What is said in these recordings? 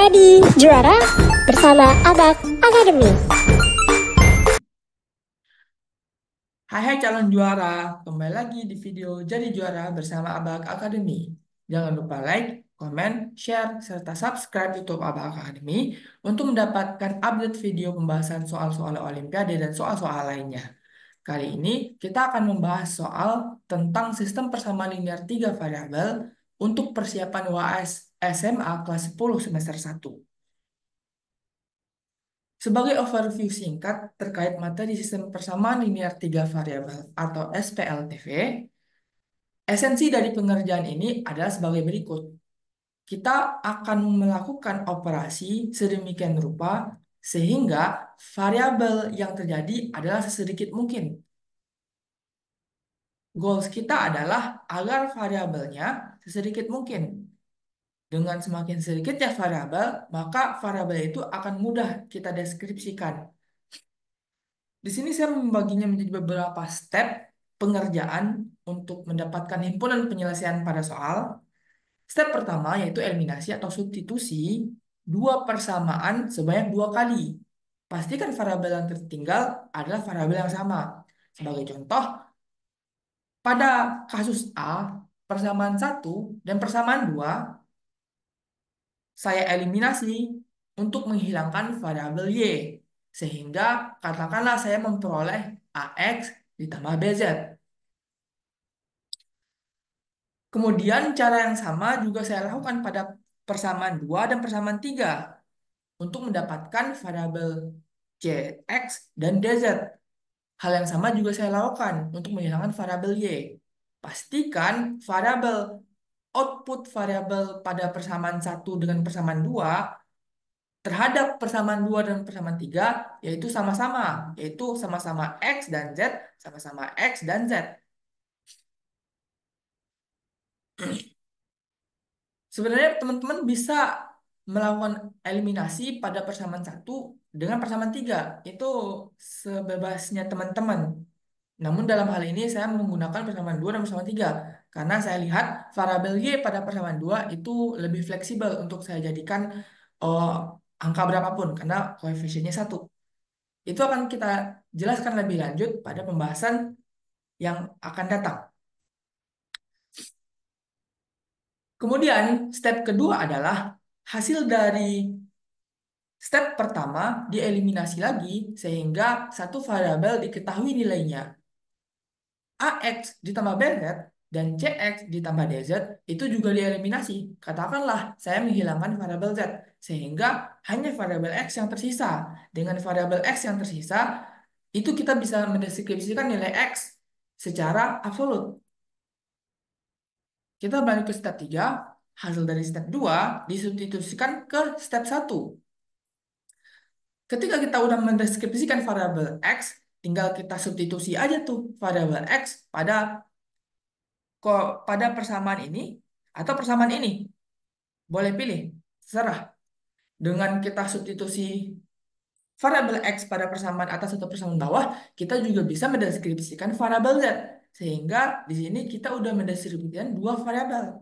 Jadi juara bersama Abak Academy. Hai calon juara, kembali lagi di video Jadi Juara bersama Abak Academy. Jangan lupa like, komen, share, serta subscribe YouTube Abak Academy untuk mendapatkan update video pembahasan soal-soal Olimpiade dan soal-soal lainnya. Kali ini kita akan membahas soal tentang sistem persamaan linear 3 variabel untuk persiapan UAS SMA kelas 10 semester 1. Sebagai overview singkat terkait materi sistem persamaan linear 3 variabel atau SPLTV, esensi dari pengerjaan ini adalah sebagai berikut. Kita akan melakukan operasi sedemikian rupa sehingga variabel yang terjadi adalah sesedikit mungkin. Goals kita adalah agar variabelnya sesedikit mungkin. Dengan semakin sedikitnya variabel, maka variabel itu akan mudah kita deskripsikan. Di sini saya membaginya menjadi beberapa step pengerjaan untuk mendapatkan himpunan penyelesaian pada soal. Step pertama yaitu eliminasi atau substitusi dua persamaan sebanyak 2 kali. Pastikan variabel yang tertinggal adalah variabel yang sama. Sebagai contoh, pada kasus A, persamaan 1 dan persamaan 2, saya eliminasi untuk menghilangkan variabel Y. Sehingga katakanlah saya memperoleh AX ditambah BZ. Kemudian cara yang sama juga saya lakukan pada persamaan 2 dan persamaan 3 untuk mendapatkan variabel CX dan DZ. Hal yang sama juga saya lakukan untuk menghilangkan variabel Y. Pastikan variabel output variabel pada persamaan 1 dengan persamaan 2 terhadap persamaan 2 dan persamaan 3 yaitu sama-sama X dan Z, sama-sama X dan Z. Sebenarnya teman-teman bisa melakukan eliminasi pada persamaan 1 dengan persamaan 3. Itu sebebasnya teman-teman. Namun dalam hal ini saya menggunakan persamaan 2 dan persamaan 3. Karena saya lihat variabel Y pada persamaan 2 itu lebih fleksibel untuk saya jadikan oh, angka berapapun. Karena koefisiennya 1. Itu akan kita jelaskan lebih lanjut pada pembahasan yang akan datang. Kemudian step kedua adalah hasil dari step pertama dieliminasi lagi sehingga satu variabel diketahui nilainya. AX ditambah BZ dan CX ditambah DZ itu juga dieliminasi. Katakanlah saya menghilangkan variabel Z sehingga hanya variabel X yang tersisa. Dengan variabel X yang tersisa itu kita bisa mendeskripsikan nilai X secara absolut. Kita balik ke step 3, hasil dari step 2 disubstitusikan ke step 1. Ketika kita udah mendeskripsikan variabel X, tinggal kita substitusi aja tuh variabel X pada persamaan ini atau persamaan ini. Boleh pilih, terserah. Dengan kita substitusi variabel X pada persamaan atas atau persamaan bawah, kita juga bisa mendeskripsikan variabel Z. Sehingga di sini kita udah mendeskripsikan 2 variabel.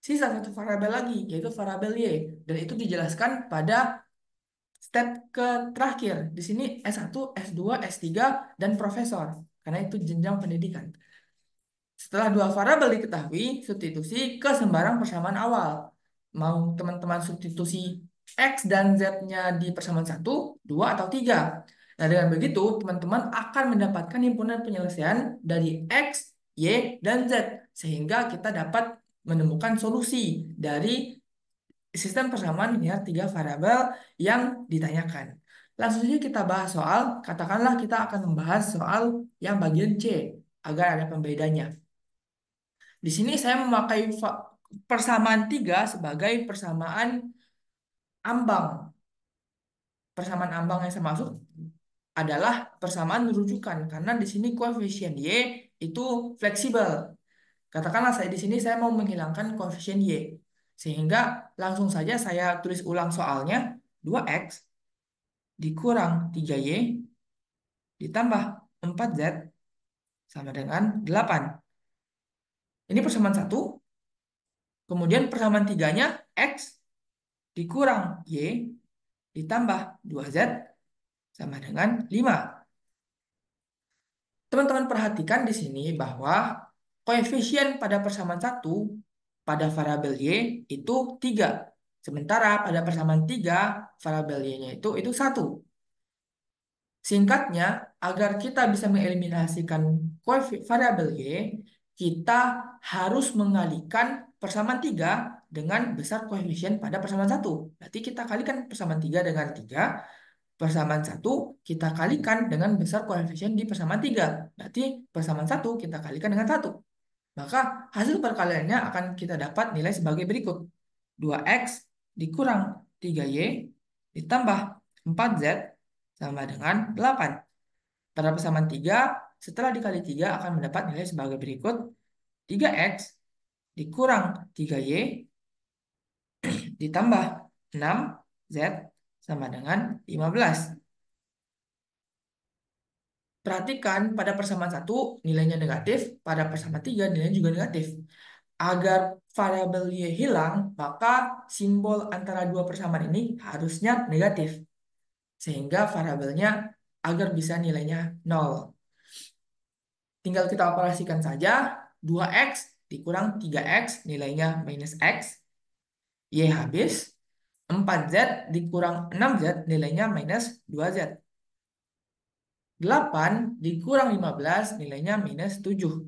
Sisa satu variabel lagi, yaitu variabel Y. Dan itu dijelaskan pada step ke terakhir. Di sini S1, S2, S3, dan profesor. Karena itu jenjang pendidikan. Setelah 2 variabel diketahui, substitusi ke sembarang persamaan awal. Mau teman-teman substitusi X dan Z-nya di persamaan 1, 2, atau 3. Nah, dengan begitu, teman-teman akan mendapatkan himpunan penyelesaian dari X, Y, dan Z. Sehingga kita dapat menemukan solusi dari sistem persamaan linear 3 variabel yang ditanyakan. Langsung saja kita bahas soal, katakanlah kita akan membahas soal yang bagian C, agar ada pembedanya. Di sini saya memakai persamaan 3 sebagai persamaan ambang. Persamaan ambang yang saya maksud adalah persamaan rujukan, karena di sini koefisien Y itu fleksibel. Katakanlah saya di sini saya mau menghilangkan koefisien Y. Sehingga langsung saja saya tulis ulang soalnya. 2X dikurang 3Y ditambah 4Z sama dengan 8. Ini persamaan 1. Kemudian persamaan 3-nya X dikurang Y ditambah 2Z sama dengan 5. Teman-teman perhatikan di sini bahwa koefisien pada persamaan 1 pada variabel Y itu 3. Sementara pada persamaan 3 variabel Y-nya itu 1. Singkatnya, agar kita bisa mengeliminasikan variabel Y, kita harus mengalihkan persamaan 3 dengan besar koefisien pada persamaan 1. Berarti kita kalikan persamaan 3 dengan 3, persamaan 1 kita kalikan dengan besar koefisien di persamaan 3. Berarti persamaan 1 kita kalikan dengan 1. Maka hasil perkaliannya akan kita dapat nilai sebagai berikut. 2X dikurang 3Y ditambah 4Z sama dengan 8. Pada persamaan 3, setelah dikali 3 akan mendapat nilai sebagai berikut. 3X dikurang 3Y ditambah 6Z sama dengan 15. Perhatikan pada persamaan 1 nilainya negatif, pada persamaan 3 nilainya juga negatif. Agar variabel Y hilang, maka simbol antara dua persamaan ini harusnya negatif. Sehingga variabelnya agar bisa nilainya 0. Tinggal kita operasikan saja. 2X dikurang 3X nilainya minus X. Y habis. 4Z dikurang 6Z nilainya minus 2Z. 8 dikurang 15 nilainya minus 7.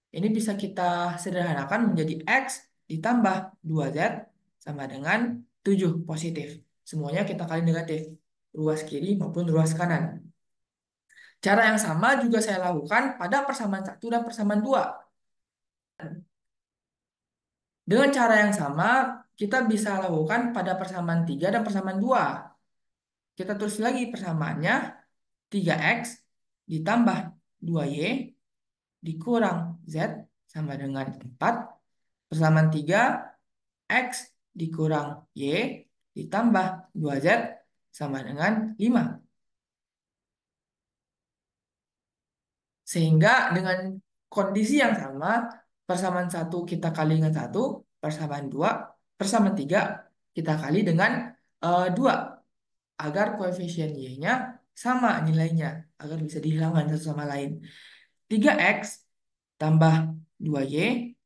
Ini bisa kita sederhanakan menjadi X ditambah 2Z sama dengan 7 positif. Semuanya kita kali negatif. Ruas kiri maupun ruas kanan. Cara yang sama juga saya lakukan pada persamaan 1 dan persamaan 2. Dengan cara yang sama, kita bisa lakukan pada persamaan 3 dan persamaan 2. Kita tulis lagi persamaannya. 3X ditambah 2Y dikurang Z sama dengan 4. Persamaan 3, X dikurang Y ditambah 2Z sama dengan 5. Sehingga dengan kondisi yang sama, persamaan 1 kita kali dengan 1, persamaan 2, persamaan 3 kita kali dengan 2. Agar koefisien Y-nya sama nilainya, agar bisa dihilangkan satu sama lain. 3X tambah 2Y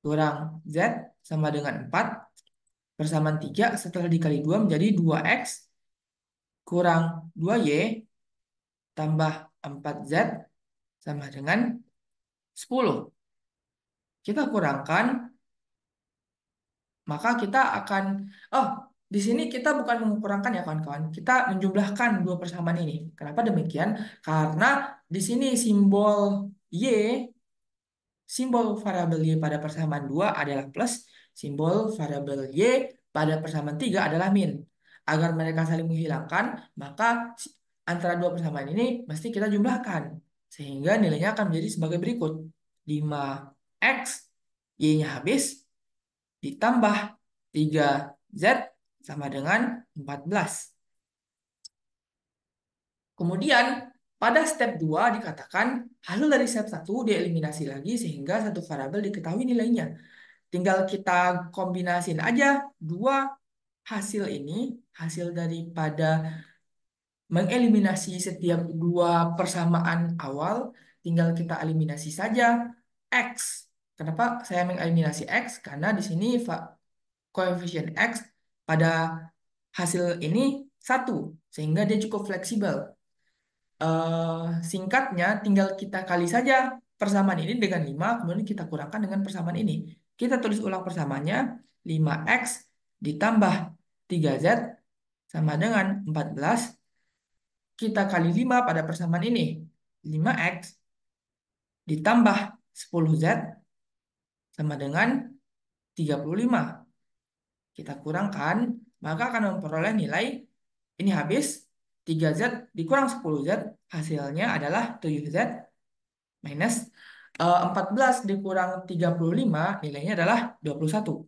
kurang Z sama dengan 4. Persamaan 3 setelah dikali 2 menjadi 2X kurang 2Y tambah 4Z sama dengan 10. Kita kurangkan, maka kita akan, oh, di sini kita bukan mengukurangkan ya kawan-kawan, kita menjumlahkan dua persamaan ini. Kenapa demikian? Karena di sini Y, simbol variabel Y pada persamaan 2 adalah plus, simbol variabel Y pada persamaan 3 adalah min. Agar mereka saling menghilangkan, maka antara dua persamaan ini mesti kita jumlahkan. Sehingga nilainya akan menjadi sebagai berikut. 5X, Y-nya habis, ditambah 3Z sama dengan 14. Kemudian, pada step 2 dikatakan hasil dari step 1 dieliminasi lagi sehingga satu variabel diketahui nilainya. Tinggal kita kombinasiin aja dua hasil ini, hasil daripada mengeliminasi setiap dua persamaan awal, tinggal kita eliminasi saja X. Kenapa saya mengeliminasi X? Karena di sini koefisien X pada hasil ini 1, sehingga dia cukup fleksibel. Singkatnya, tinggal kita kali saja persamaan ini dengan 5, kemudian kita kurangkan dengan persamaan ini. Kita tulis ulang persamaannya, 5X ditambah 3Z sama dengan 14. Kita kali 5 pada persamaan ini. 5X ditambah 10Z sama dengan 35. Kita kurangkan, maka akan memperoleh nilai ini habis 3Z dikurang 10Z, hasilnya adalah 7Z minus 14 dikurang 35, nilainya adalah 21.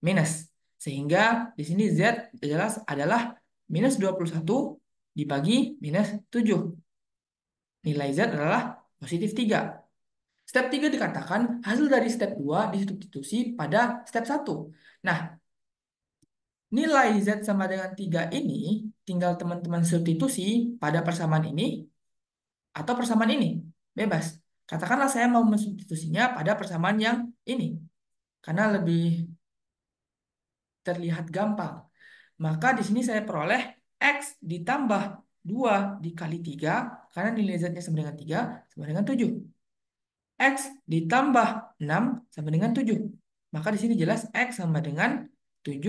Minus. Sehingga di sini Z adalah minus 21 dibagi minus 7. Nilai Z adalah positif 3. Step 3 dikatakan hasil dari step 2 disubstitusi pada step 1. Nah, nilai Z sama dengan 3 ini tinggal teman-teman substitusi pada persamaan ini atau persamaan ini. Bebas. Katakanlah saya mau mensubstitusinya pada persamaan yang ini. Karena lebih terlihat gampang. Maka di sini saya peroleh X ditambah 2 dikali 3, karena nilai Z-nya sama dengan 3, sama dengan 7. X ditambah 6 sama dengan 7. Maka di sini jelas X sama dengan 7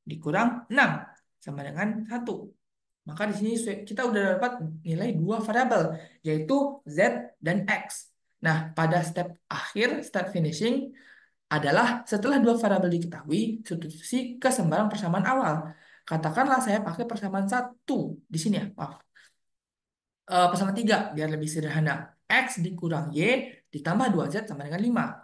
dikurang 6 sama dengan 1. Maka di sini kita udah dapat nilai dua variabel, yaitu Z dan X. Nah, pada step akhir, step finishing, adalah setelah dua variabel diketahui, substitusi ke sembarang persamaan awal. Katakanlah saya pakai persamaan satu di sini ya, maaf. Persamaan 3, biar lebih sederhana. X dikurang Y ditambah 2Z sama dengan 5.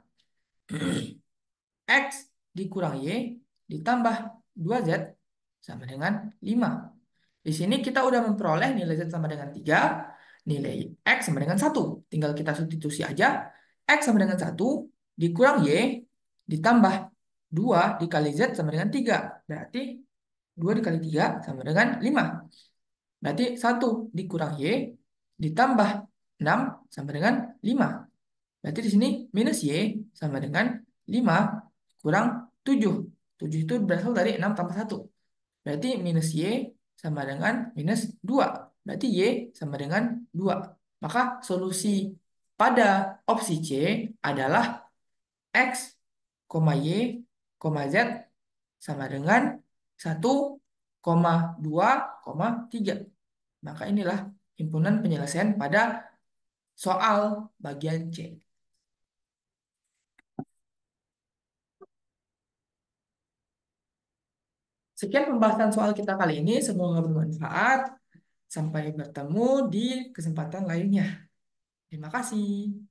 X dikurang Y ditambah 2Z sama dengan 5. Di sini kita udah memperoleh nilai Z sama dengan 3, nilai X sama dengan 1. Tinggal kita substitusi aja. X sama dengan 1 dikurang Y ditambah 2 dikali Z sama dengan 3. Berarti 2 dikali 3 sama dengan 5. Berarti 1 dikurang Y ditambah 6 sama dengan 5. Berarti di sini minus Y sama dengan 5 kurang 7. 7 itu berasal dari 6 tambah 1. Berarti minus Y sama dengan minus 2. Berarti Y sama dengan 2. Maka solusi pada opsi C adalah X, Y, Z sama dengan 1, 2, 3. Maka inilah himpunan penyelesaian pada soal bagian C. Sekian pembahasan soal kita kali ini. Semoga bermanfaat. Sampai bertemu di kesempatan lainnya. Terima kasih.